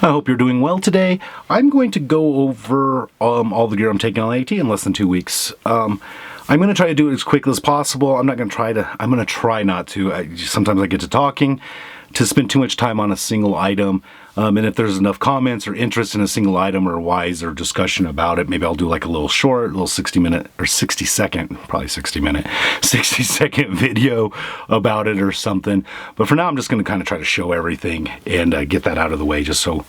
I hope you're doing well today. I'm going to go over all the gear I'm taking on AT in less than 2 weeks. I'm going to try to do it as quickly as possible. I'm going to try not to. Sometimes I get to talking to spend too much time on a single item. And if there's enough comments or interest in a single item or whys or discussion about it, maybe I'll do like a little short, little 60-minute or 60-second, probably 60-minute, 60-second video about it or something. But for now, I'm just going to kind of try to show everything and get that out of the way just so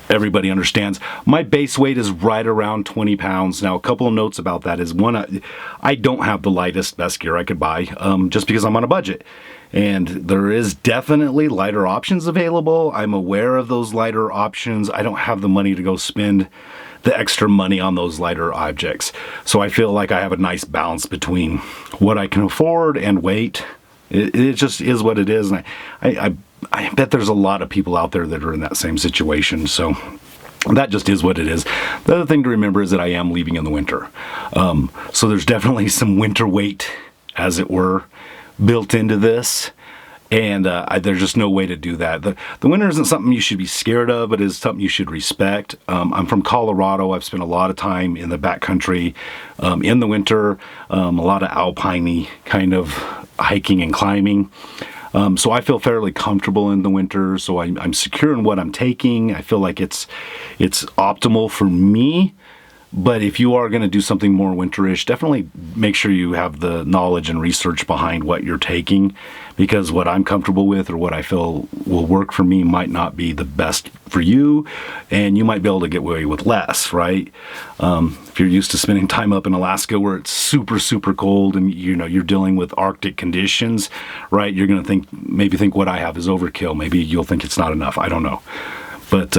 everybody understands. My base weight is right around 20 pounds. Now, a couple of notes about that is one, I don't have the lightest, best gear I could buy just because I'm on a budget. And there is definitely lighter options available. I'm aware of those lighter options. I don't have the money to go spend the extra money on those lighter objects. So I feel like I have a nice balance between what I can afford and weight. It just is what it is. And I bet there's a lot of people out there that are in that same situation. So that just is what it is. The other thing to remember is that I am leaving in the winter. So there's definitely some winter weight, as it were, built into this, and there's just no way to do that. The winter isn't something you should be scared of, but is something you should respect. I'm from Colorado. I've spent a lot of time in the backcountry in the winter, a lot of alpine-y kind of hiking and climbing. So I feel fairly comfortable in the winter, so I'm secure in what I'm taking. I feel like it's optimal for me. But if you are going to do something more winterish, definitely make sure you have the knowledge and research behind what you're taking, because what I'm comfortable with or what I feel will work for me might not be the best for you, and you might be able to get away with less, right? If you're used to spending time up in Alaska where it's super, super cold and you're dealing with Arctic conditions, right? You're going to maybe think what I have is overkill. Maybe you'll think it's not enough. I don't know. But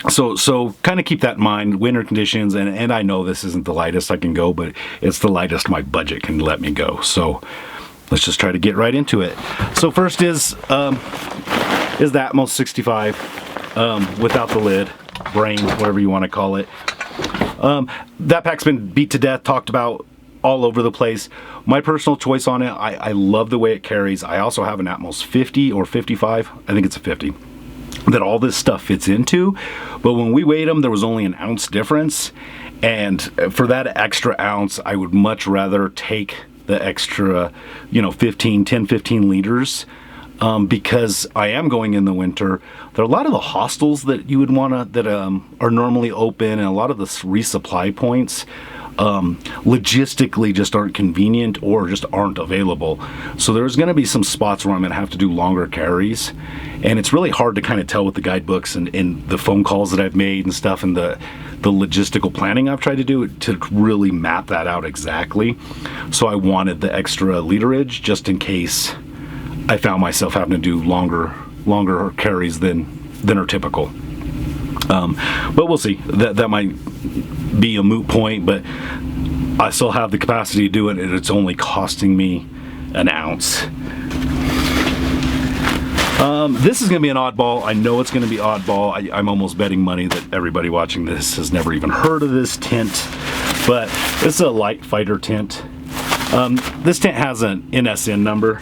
So kind of keep that in mind, winter conditions, and I know this isn't the lightest I can go, but it's the lightest my budget can let me go. So let's just try to get right into it. So first is the Atmos 65 without the lid, brain, whatever you want to call it. That pack's been beat to death, talked about all over the place. My personal choice on it, I love the way it carries. I also have an Atmos 50 or 55, I think it's a 50. That all this stuff fits into, but when we weighed them, there was only an ounce difference, and for that extra ounce, I would much rather take the extra, 10-15 liters, because I am going in the winter. There are a lot of the hostels that you would want to, that are normally open, and a lot of the resupply points logistically just aren't convenient or just aren't available. So there's going to be some spots where I'm going to have to do longer carries, and it's really hard to kind of tell with the guidebooks and the phone calls that I've made and stuff, and the logistical planning I've tried to do to really map that out exactly. So I wanted the extra literage just in case I found myself having to do longer carries than are typical. But we'll see. That might be a moot point, but I still have the capacity to do it, and it's only costing me an ounce. This is going to be an oddball. I know it's going to be oddball. I'm almost betting money that everybody watching this has never even heard of this tent, but this is a light fighter tent. This tent has an NSN number,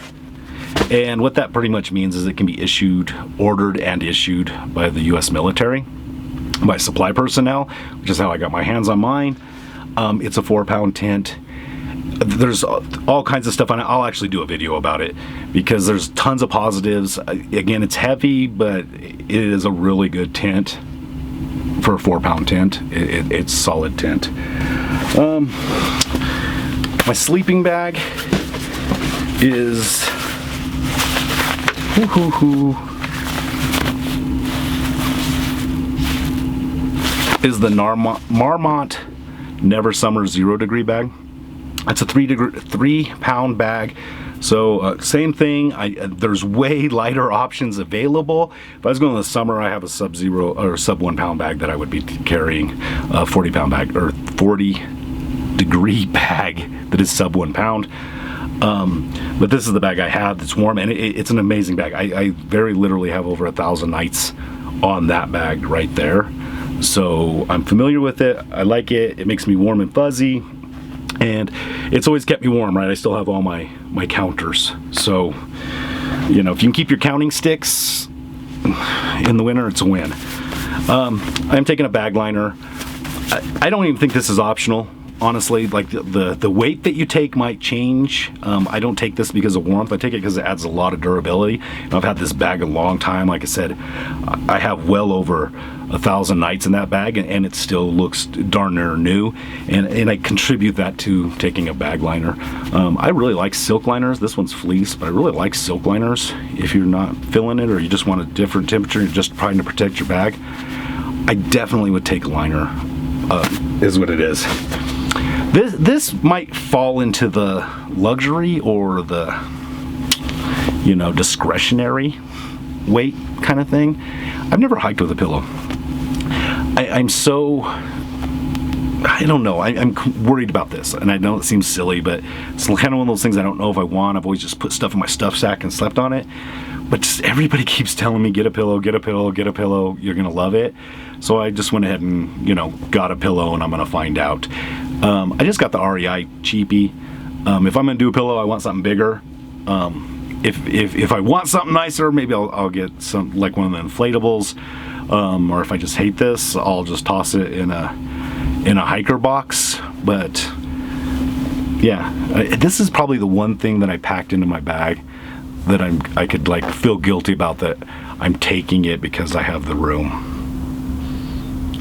and what that pretty much means is it can be ordered and issued by the U.S. military, by supply personnel, which is how I got my hands on mine. It's a 4-pound tent. There's all kinds of stuff on it. I'll actually do a video about it because there's tons of positives. Again, it's heavy, but it is a really good tent for a 4-pound tent. It's a solid tent. My sleeping bag is the Marmont Never Summer 0 degree bag. It's a 3-pound bag. So same thing. There's way lighter options available. If I was going in the summer, I have a sub-0 or sub-1 pound bag that I would be carrying, a 40-pound bag or 40 degree bag that is sub-1 pound. But this is the bag I have that's warm, and it's an amazing bag. I very literally have over 1,000 nights on that bag right there. So I'm familiar with it. I like it. It makes me warm and fuzzy, and it's always kept me warm, right? I still have all my counters. So, if you can keep your counting sticks in the winter, it's a win. I'm taking a bag liner. I don't even think this is optional. Honestly, like the weight that you take might change. I don't take this because of warmth. I take it because it adds a lot of durability. I've had this bag a long time. Like I said, I have well over 1,000 nights in that bag, and it still looks darn near new. And I contribute that to taking a bag liner. I really like silk liners. This one's fleece, but I really like silk liners. If you're not feeling it, or you just want a different temperature, you're just trying to protect your bag, I definitely would take a liner. Is what it is. This might fall into the luxury or the, discretionary weight kind of thing. I've never hiked with a pillow. I'm so, I don't know, I'm worried about this, and I know it seems silly, but it's kind of one of those things I don't know if I want. I've always just put stuff in my stuff sack and slept on it, but just everybody keeps telling me, get a pillow, get a pillow, get a pillow, you're gonna love it. So I just went ahead and, got a pillow, and I'm gonna find out. I just got the REI cheapie. If I'm gonna do a pillow, I want something bigger. If I want something nicer, maybe I'll get some, like one of the inflatables. Or if I just hate this, I'll just toss it in a hiker box. But yeah, this is probably the one thing that I packed into my bag that I could like feel guilty about, that I'm taking it because I have the room.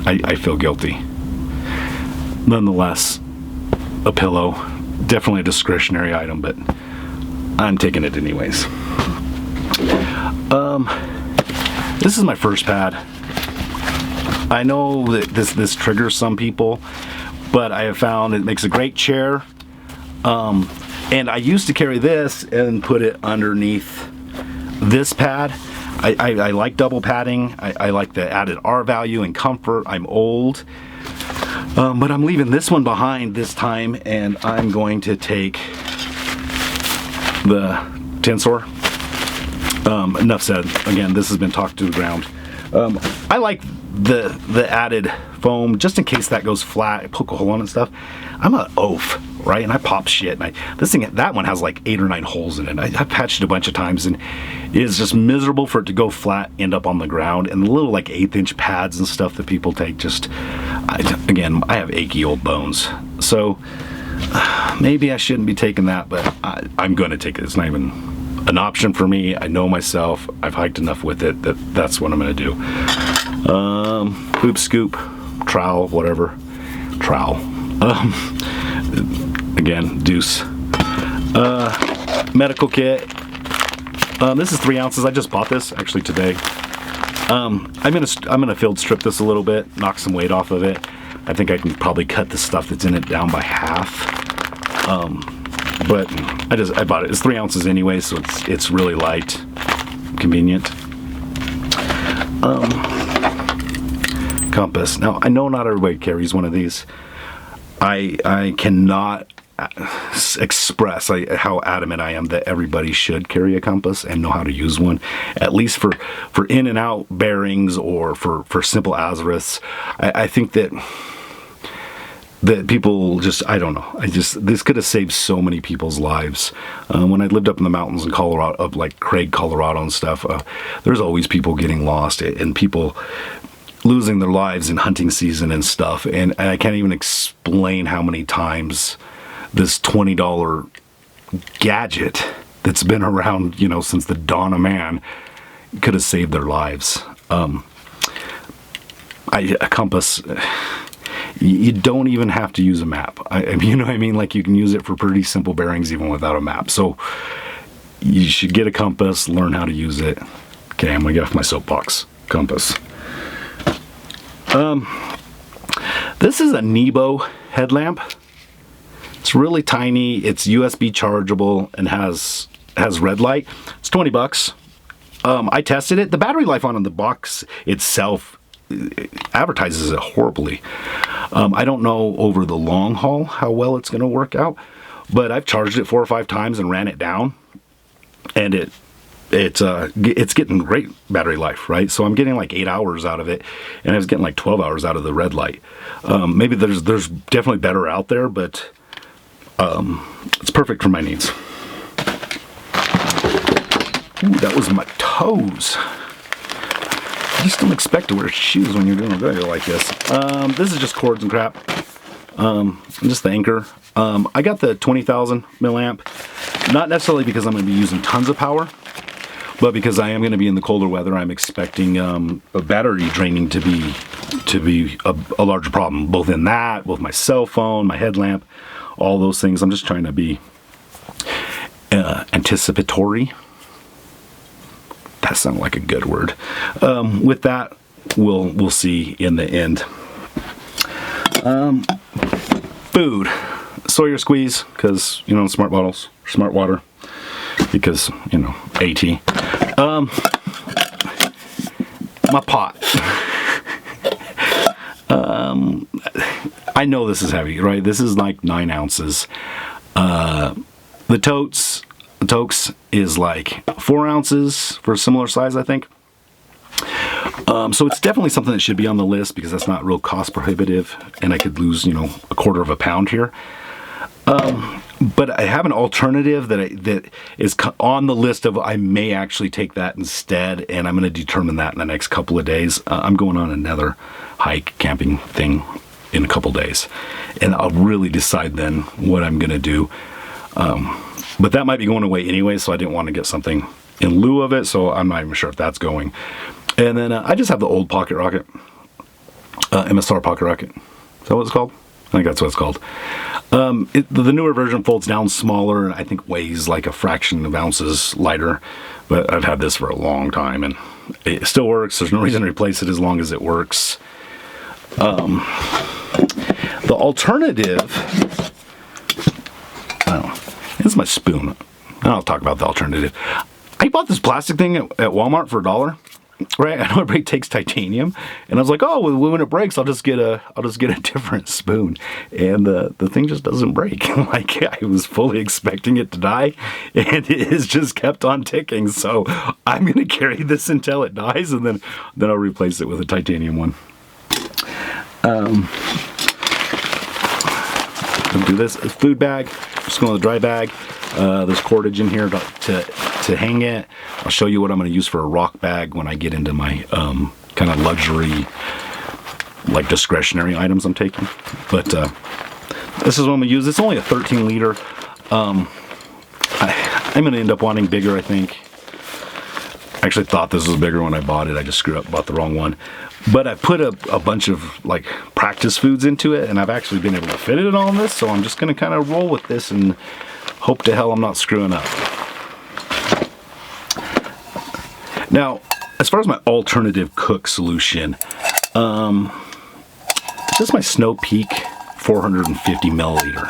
I feel guilty. Nonetheless, a pillow, definitely a discretionary item, but I'm taking it anyways. This is my first pad. I know that this triggers some people, but I have found it makes a great chair. And I used to carry this and put it underneath this pad. I like double padding. I like the added R value and comfort. I'm old. But I'm leaving this one behind this time, and I'm going to take the Tensor. Enough said. Again, this has been talked to the ground. I like the added foam, just in case that goes flat, I poke a hole on it and stuff. I'm an oaf, right? And I pop shit. And that one has like 8 or 9 holes in it. I've patched it a bunch of times, and it is just miserable for it to go flat, end up on the ground. And the little like 1/8-inch pads and stuff that people take, again, I have achy old bones. So maybe I shouldn't be taking that, but I'm going to take it. It's not even an option for me. I know myself. I've hiked enough with it that's what I'm going to do. Hoop scoop, trowel, whatever. Trowel. Again, deuce. Medical kit. This is 3 ounces. I just bought this actually today. I'm gonna field strip this a little bit, knock some weight off of it. I think I can probably cut the stuff that's in it down by half. But I bought it. It's 3 ounces anyway, so it's really light, convenient. Compass. Now I know not everybody carries one of these. I cannot express how adamant I am that everybody should carry a compass and know how to use one, at least for in and out bearings, or for simple azimuths. I think that people just, I don't know, this could have saved so many people's lives. When I lived up in the mountains in Colorado, up like Craig, Colorado and stuff, there's always people getting lost and people losing their lives in hunting season and stuff. And I can't even explain how many times this $20 gadget that's been around, since the dawn of man could have saved their lives. A compass, you don't even have to use a map. You know what I mean? Like, you can use it for pretty simple bearings even without a map. So you should get a compass, learn how to use it. Okay, I'm gonna get off my soapbox. Compass. This is a Nebo headlamp. It's really tiny. It's USB chargeable and has red light. It's $20. I tested it. The battery life on the box itself advertises it horribly. I don't know over the long haul how well it's going to work out, but I've charged it 4 or 5 times and ran it down, and it's getting great battery life, right? So I'm getting like 8 hours out of it, and I was getting like 12 hours out of the red light. Maybe there's definitely better out there, but it's perfect for my needs. Ooh, that was my toes. just don't expect to wear shoes when you're doing a video like this. This is just cords and crap. Just the anchor. I got the 20,000 milliamp, not necessarily because I'm going to be using tons of power, but because I am going to be in the colder weather. I'm expecting a battery draining to be a larger problem, both in that, with my cell phone, my headlamp, all those things. I'm just trying to be anticipatory. That sounded like a good word. With that, we'll see in the end. Food. Sawyer squeeze, because, you know, smart bottles, smart water, because, you know, AT. My pot. I know this is heavy, right? This is like 9 ounces. The totes is like 4 ounces for a similar size, I think. So it's definitely something that should be on the list because that's not real cost prohibitive, and I could lose, you know, a quarter of a pound here. But I have an alternative that is on the list of I may actually take that instead, and I'm going to determine that in the next couple of days. I'm going on another hike camping thing in a couple days, and I'll really decide then what I'm going to do. But that might be going away anyway, so I didn't want to get something in lieu of it, so I'm not even sure if that's going. And then I just have the old pocket rocket, MSR pocket rocket. Is that what it's called? I think that's what it's called. The newer version folds down smaller and I think weighs like a fraction of ounces lighter. But I've had this for a long time and it still works. There's no reason to replace it as long as it works. The alternative, this is my spoon. I'll talk about the alternative. I bought this plastic thing at Walmart for $1. Right, I know everybody takes titanium, and I was like, oh, well, when it breaks, I'll just get a different spoon, and the thing just doesn't break. Like I was fully expecting it to die, and it has just kept on ticking. So I'm gonna carry this until it dies, and then I'll replace it with a titanium one. Do this food bag. Just going to the dry bag. There's cordage in here to hang it. I'll show you what I'm going to use for a rock bag when I get into my kind of luxury, like discretionary items I'm taking. But this is what I'm going to use. It's only a 13 liter. I'm going to end up wanting bigger, I think. I actually thought this was bigger when I bought it. I just screwed up, bought the wrong one. But I put a bunch of like practice foods into it, and I've actually been able to fit it in all this. So I'm just going to kind of roll with this and hope to hell I'm not screwing up. Now, as far as my alternative cook solution, this is my Snow Peak 450 milliliter.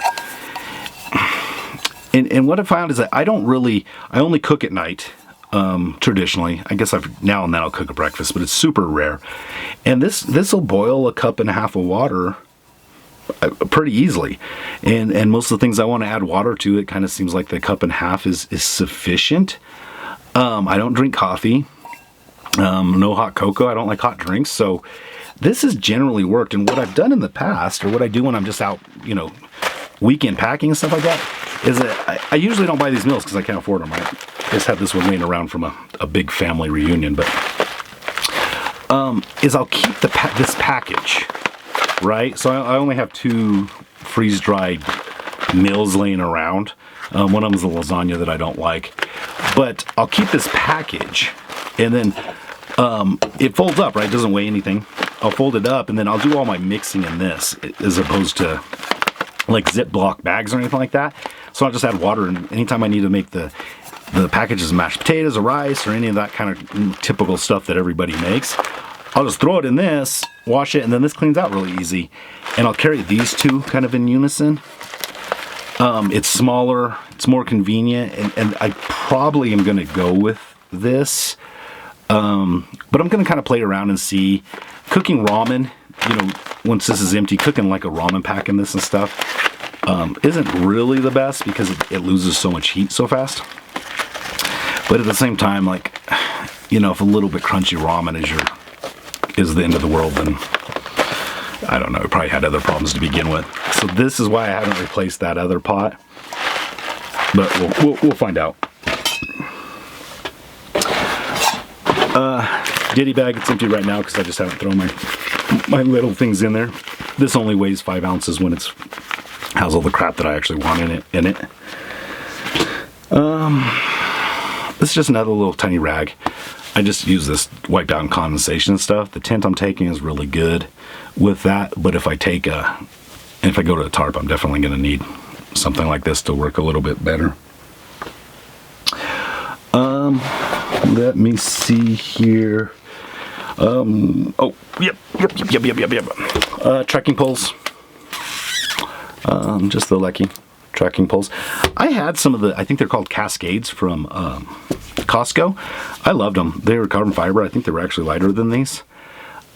And what I found is that I only cook at night. Traditionally, I guess now and then I'll cook a breakfast, but it's super rare. And this will boil a cup and a half of water pretty easily. And most of the things I want to add water to, it kind of seems like the cup and a half is sufficient. I don't drink coffee. No hot cocoa. I don't like hot drinks. So this has generally worked. And what I've done in the past, or what I do when I'm just out, you know, weekend packing and stuff like that, is that I usually don't buy these meals because I can't afford them, right? I just have this one laying around from a big family reunion, but is I'll keep this package, right? So I only have 2 freeze-dried meals laying around. One of them is a lasagna that I don't like, but I'll keep this package, and then it folds up, right? It doesn't weigh anything. I'll fold it up, and then I'll do all my mixing in this, as opposed to like Ziploc bags or anything like that. So I'll just add water, and anytime I need to make the packages of mashed potatoes or rice or any of that kind of typical stuff that everybody makes, I'll just throw it in this, wash it, and then this cleans out really easy. And I'll carry these two kind of in unison. It's smaller, it's more convenient, and I probably am going to go with this. But I'm going to kind of play around and see. Cooking ramen, you know, once this is empty, cooking like a ramen pack in this and stuff isn't really the best because it loses so much heat so fast. But at the same time, like, you know, if a little bit crunchy ramen is the end of the world, then I don't know, it probably had other problems to begin with. So this is why I haven't replaced that other pot. But we'll find out. ditty bag, it's empty right now because I just haven't thrown my little things in there. This only weighs 5 ounces when it's has all the crap that I actually want in it. This is just another little tiny rag. I just use this to wipe down condensation and stuff. The tent I'm taking is really good with that, but if I go to a tarp, I'm definitely going to need something like this to work a little bit better. Let me see here. Oh, yep. Trekking poles. Just the Lucky trekking poles. I had some of the, I think they're called Cascades from Costco. I loved them. They were carbon fiber. I think they were actually lighter than these.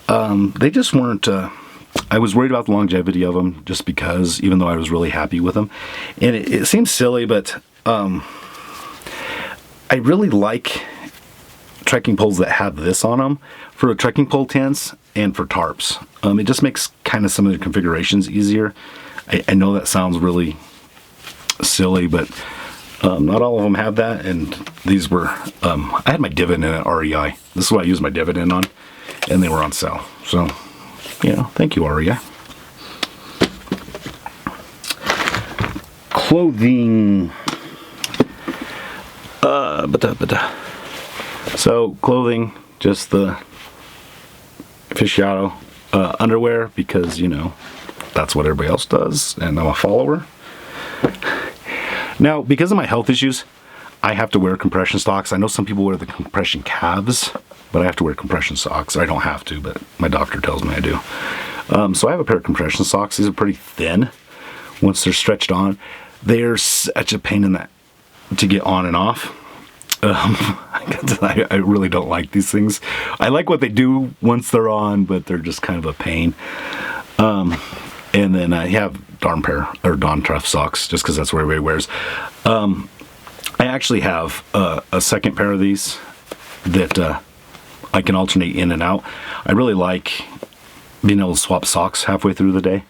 They just weren't, I was worried about the longevity of them just because, even though I was really happy with them. And it seems silly, but I really like trekking poles that have this on them for trekking pole tents and for tarps. It just makes kind of some of the configurations easier. I know that sounds really silly, but not all of them have that, and these were, I had my dividend at REI. This is what I used my dividend on, and they were on sale. So, thank you, REI. Clothing. So, clothing, just the aficionado underwear, because, that's what everybody else does, and I'm a follower. Now, because of my health issues, I have to wear compression socks. I know some people wear the compression calves, but I have to wear compression socks. I don't have to, but my doctor tells me I do. So I have a pair of compression socks. These are pretty thin. Once they're stretched on, they're such a pain in that to get on and off. I really don't like these things. I like what they do once they're on, but they're just kind of a pain. And then I have Dawn Tough socks, just because that's what everybody wears. I actually have a second pair of these that I can alternate in and out. I really like being able to swap socks halfway through the day.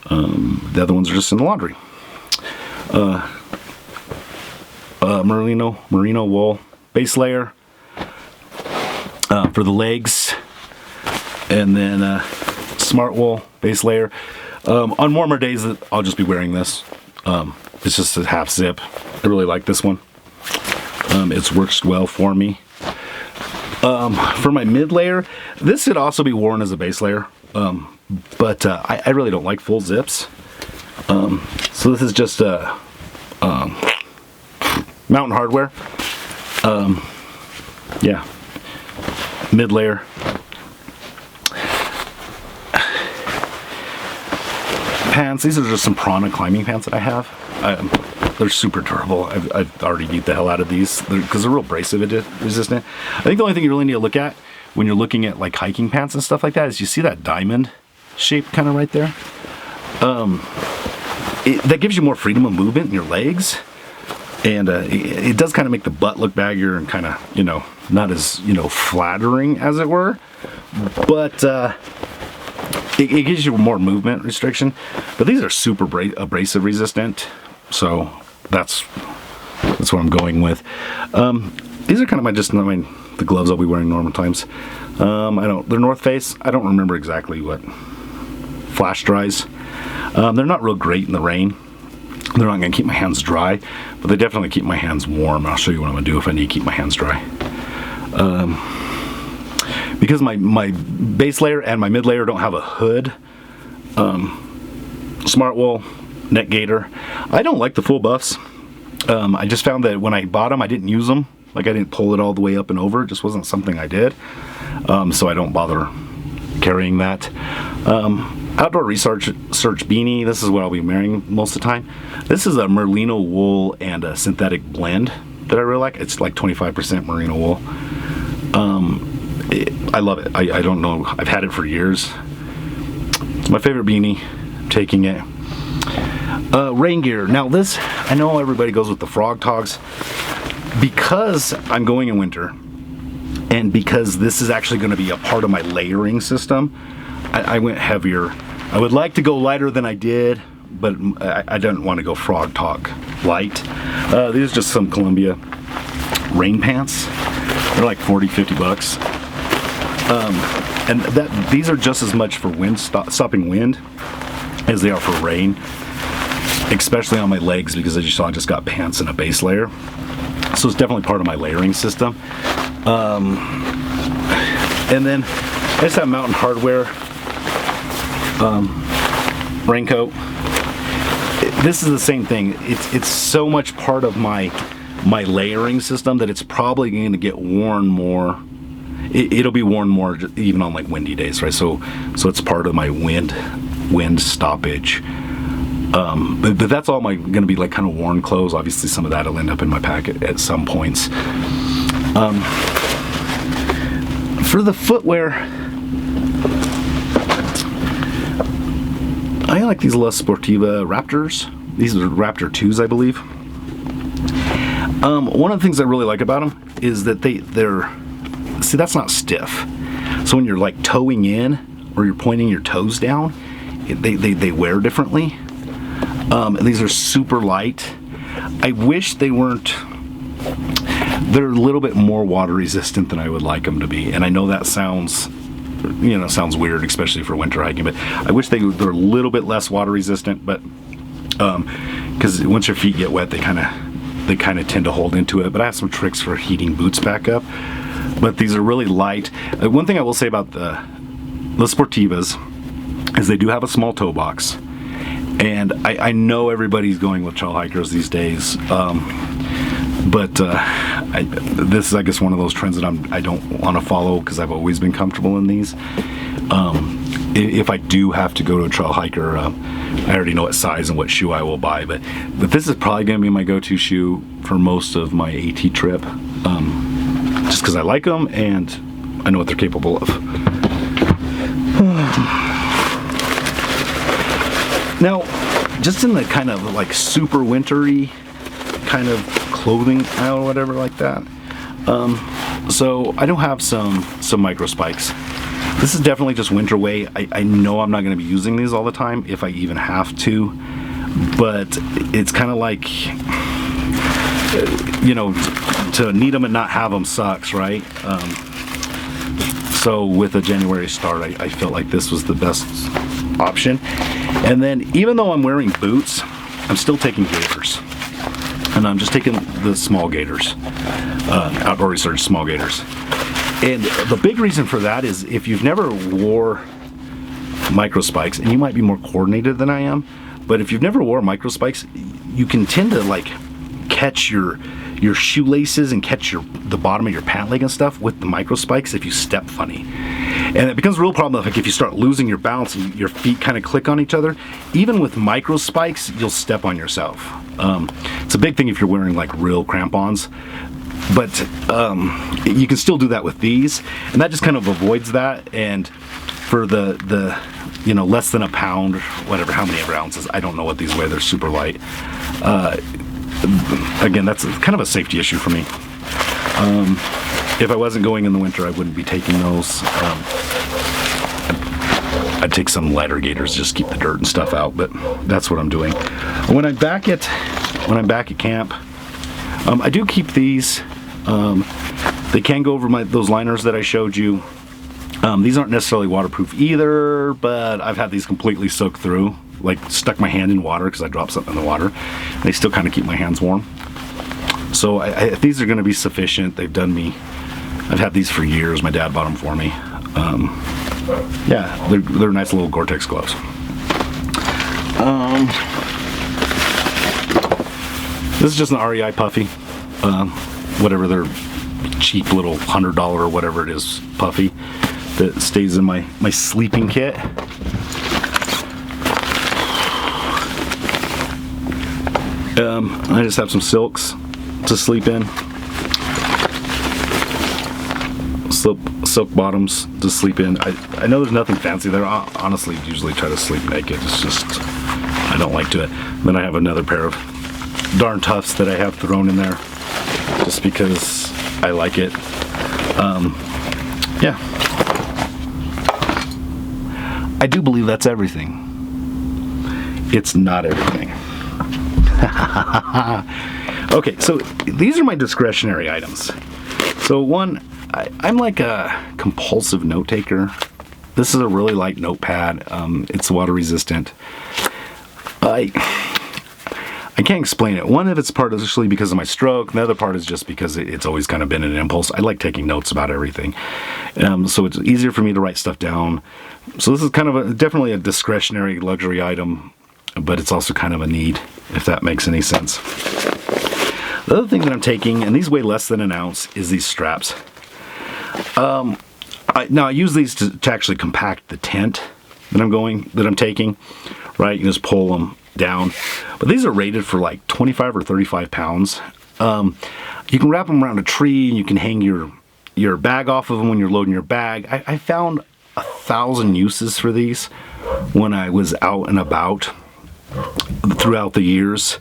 The other ones are just in the laundry. Merino wool base layer for the legs, and then smart wool base layer. On warmer days, I'll just be wearing this. It's just a half zip. I really like this one. It's works well for me. For my mid layer, this could also be worn as a base layer, but I really don't like full zips. So this is just Mountain Hardwear. Yeah, mid layer. Pants. These are just some Prana climbing pants that I have. They're super durable. I've already beat the hell out of these because they're real abrasive resistant. I think the only thing you really need to look at when you're looking at like hiking pants and stuff like that is you see that diamond shape kind of right there. That gives you more freedom of movement in your legs, and it does kind of make the butt look baggier and kind of not as flattering as it were, but it gives you more movement restriction. But these are super abrasive resistant, so that's what I'm going with. These are kind of the gloves I'll be wearing normal times. They're North Face. I don't remember exactly what. Flash dries. They're not real great in the rain. They're not going to keep my hands dry, but they definitely keep my hands warm. I'll show you what I'm going to do if I need to keep my hands dry. Because my base layer and my mid layer don't have a hood. Smart wool, neck gaiter. I don't like the full buffs. I just found that when I bought them, I didn't use them. Like I didn't pull it all the way up and over. It just wasn't something I did. So I don't bother carrying that. Outdoor research beanie. This is what I'll be wearing most of the time. This is a merino wool and a synthetic blend that I really like. It's like 25% merino wool. I love it. I don't know. I've had it for years. It's my favorite beanie. I'm taking it. Rain gear. Now this, I know everybody goes with the frog togs. Because I'm going in winter, and because this is actually going to be a part of my layering system, I went heavier. I would like to go lighter than I did, but I don't want to go frog tog light. These are just some Columbia rain pants. They're like 40-50 bucks. And these are just as much for stopping wind as they are for rain, especially on my legs, because as you saw, I just got pants and a base layer. So it's definitely part of my layering system. And then I just have Mountain Hardwear raincoat. This is the same thing. It's so much part of my layering system that it's probably going to get worn more. It'll be worn more even on like windy days, right? So it's part of my wind stoppage. But that's all going to be like kind of worn clothes. Obviously, some of that will end up in my packet at some points. For the footwear, I like these La Sportiva Raptors. These are Raptor 2s, I believe. One of the things I really like about them is that they're see, that's not stiff. So when you're like toeing in or you're pointing your toes down, they wear differently. These are super light. I wish they weren't. They're a little bit more water resistant than I would like them to be, and I know that sounds weird, especially for winter hiking. But I wish they're a little bit less water resistant. But because once your feet get wet, they kind of tend to hold into it. But I have some tricks for heating boots back up. But these are really light. One thing I will say about the La Sportivas is they do have a small toe box. And I know everybody's going with trail hikers these days. But this is, I guess, one of those trends that I don't want to follow because I've always been comfortable in these. If I do have to go to a trail hiker, I already know what size and what shoe I will buy. But this is probably going to be my go-to shoe for most of my AT trip. Just because I like them and I know what they're capable of. Now, just in the kind of like super wintry kind of clothing aisle or whatever like that. So I do have some micro spikes. This is definitely just winter weight. I know I'm not going to be using these all the time if I even have to, but it's kind of like, to need them and not have them sucks, right? So with a January start, I felt like this was the best option. And then even though I'm wearing boots, I'm still taking gaiters. And I'm just taking the small gaiters, outdoor research small gaiters. And the big reason for that is if you've never wore micro spikes, and you might be more coordinated than I am, but if you've never wore micro spikes, you can tend to like catch your shoelaces and catch the bottom of your pant leg and stuff with the micro spikes if you step funny. And it becomes a real problem like if you start losing your balance and your feet kind of click on each other. Even with micro spikes, you'll step on yourself. It's a big thing if you're wearing like real crampons, but you can still do that with these, and that just kind of avoids that. And for the less than a pound, whatever, how many ounces, I don't know what these weigh, they're super light. Again, that's kind of a safety issue for me. If I wasn't going in the winter, I wouldn't be taking those. I'd take some lighter gaiters, just keep the dirt and stuff out, but that's what I'm doing. When I'm back at camp, I do keep these. They can go over those liners that I showed you. These aren't necessarily waterproof either, but I've had these completely soaked through, like stuck my hand in water because I dropped something in the water. They still kind of keep my hands warm. So these are going to be sufficient. They've done me. I've had these for years. My dad bought them for me. Yeah, they're nice little Gore-Tex gloves. This is just an REI puffy. Whatever their cheap little $100 or whatever it is puffy that stays in my sleeping kit. I just have some silks to sleep in. Silk bottoms to sleep in. I know there's nothing fancy there. I honestly usually try to sleep naked. It's just, I don't like to it. Then I have another pair of darn Tufts that I have thrown in there just because I like it. Yeah. I do believe that's everything. It's not everything. Okay, so these are my discretionary items. So one, I'm like a compulsive note taker. This is a really light notepad. It's water resistant. I can't explain it. One of it's partially because of my stroke. The other part is just because it's always kind of been an impulse. I like taking notes about everything. So it's easier for me to write stuff down. So this is kind of definitely a discretionary luxury item, but it's also kind of a need, if that makes any sense. The other thing that I'm taking, and these weigh less than an ounce, is these straps. Now I use these to actually compact the tent that I'm taking, right? You can just pull them down, but these are rated for like 25 or 35 pounds. You can wrap them around a tree, and you can hang your bag off of them when you're loading your bag. I found 1,000 uses for these when I was out and about throughout the years.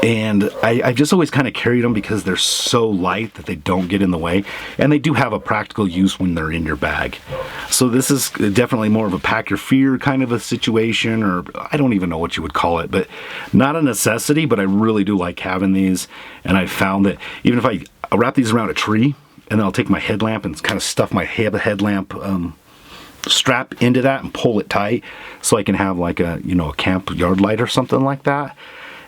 And I just always kind of carried them because they're so light that they don't get in the way. And they do have a practical use when they're in your bag. So this is definitely more of a pack your fear kind of a situation, or I don't even know what you would call it, but not a necessity, but I really do like having these. And I found that even if I wrap these around a tree, and then I'll take my headlamp and kind of stuff my headlamp strap into that and pull it tight so I can have like a camp yard light or something like that.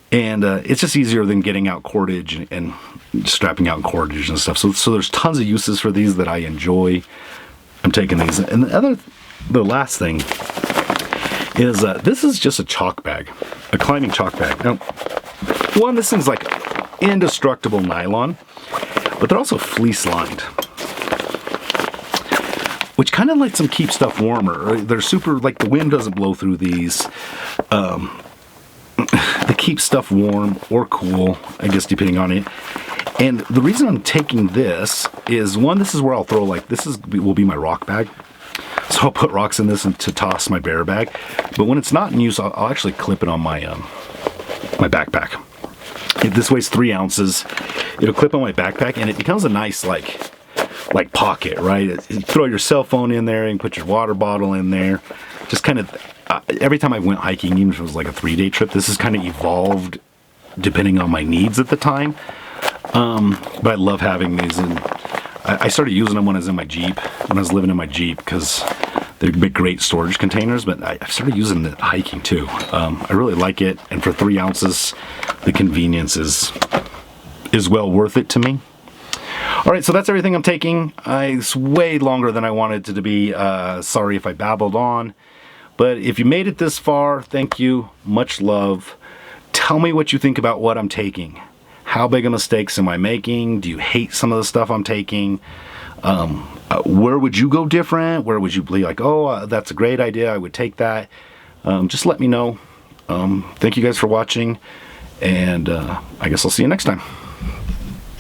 And it's just easier than getting out cordage and strapping out cordage and stuff. So there's tons of uses for these that I enjoy. I'm taking these. And the last thing is this is just a chalk bag, a climbing chalk bag. Now, one, this thing's like indestructible nylon, but they're also fleece lined, which kind of lets them keep stuff warmer. They're super, like the wind doesn't blow through these. They keep stuff warm or cool, I guess, depending on it. And the reason I'm taking this is, one, this is where I'll throw, like, will be my rock bag. So I'll put rocks in this and to toss my bear bag. But when it's not in use, I'll actually clip it on my my backpack. This weighs 3 ounces. It'll clip on my backpack, and it becomes a nice, like pocket, right? You throw your cell phone in there, and put your water bottle in there. Just kind of, every time I went hiking, even if it was like a 3-day trip, this has kind of evolved depending on my needs at the time. But I love having these, and I started using them when I was in my Jeep, when I was living in my Jeep, because they're big, great storage containers, but I started using it hiking too. I really like it, and for 3 ounces, the convenience is well worth it to me. All right, so that's everything I'm taking. It's way longer than I wanted it to be. Sorry if I babbled on. But if you made it this far, thank you. Much love. Tell me what you think about what I'm taking. How big of mistakes am I making? Do you hate some of the stuff I'm taking? Where would you go different? Where would you be like, oh, that's a great idea, I would take that? Just let me know. Thank you guys for watching, and I guess I'll see you next time.